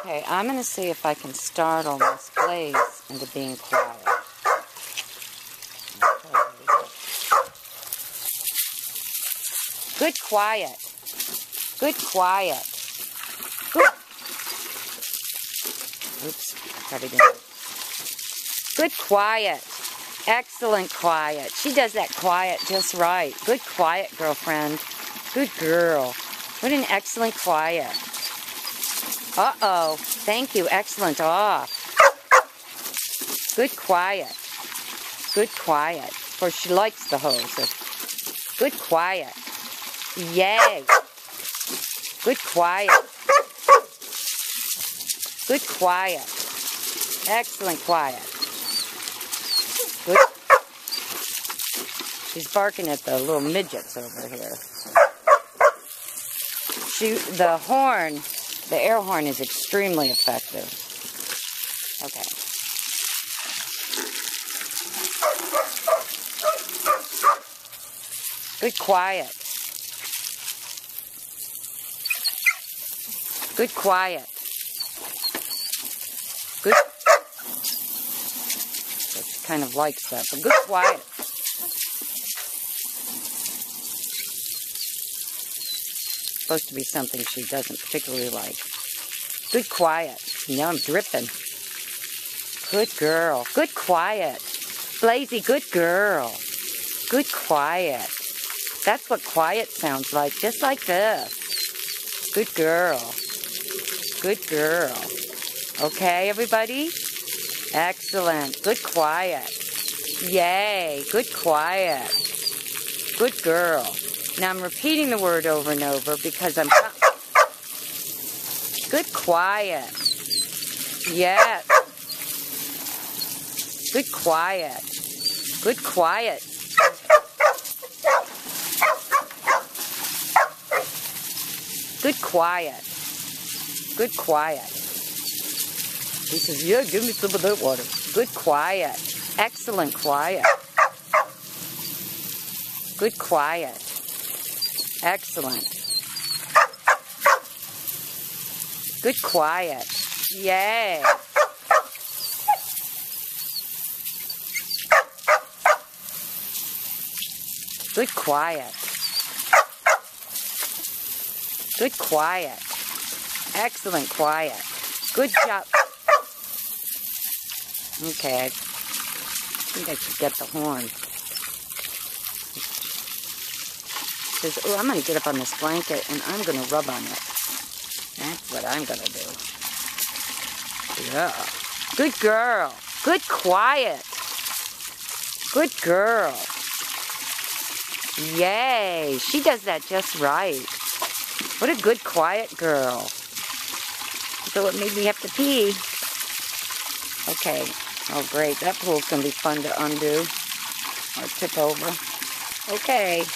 Okay, I'm going to see if I can startle Miss Blaze into being quiet. Okay, here we go. Good quiet. Good quiet. Good. Oops, probably didn't. Good quiet. Excellent quiet. She does that quiet just right. Good quiet, girlfriend. Good girl. What an excellent quiet. Uh-oh. Thank you. Excellent. Off. Good quiet. Good quiet. Of course, she likes the hose. Good quiet. Yay. Good quiet. Good quiet. Excellent quiet. Good. She's barking at the little midgets over here. The horn, the air horn is extremely effective. Okay. Good quiet. Good quiet. Good. So she kind of likes that, but good quiet. Supposed to be something she doesn't particularly like. Good quiet. Now I'm dripping. Good girl. Good quiet. Blazy, good girl. Good quiet. That's what quiet sounds like, just like this. Good girl. Good girl. Okay, everybody? Excellent. Good quiet. Yay. Good quiet. Good girl. Now I'm repeating the word over and over because I'm... Good quiet. Yes. Good quiet. Good quiet. Good quiet. Good quiet. He says, yeah, give me some of that water. Good quiet. Excellent quiet. Good quiet. Excellent. Good quiet. Yay. Good quiet. Good quiet. Excellent quiet. Good job. Okay, I think I should get the horn. Says, oh, I'm going to get up on this blanket and I'm going to rub on it. That's what I'm going to do. Yeah. Good girl. Good quiet. Good girl. Yay. She does that just right. What a good quiet girl. So it made me have to pee. Okay. Oh, great. That pool's going to be fun to undo or tip over. Okay.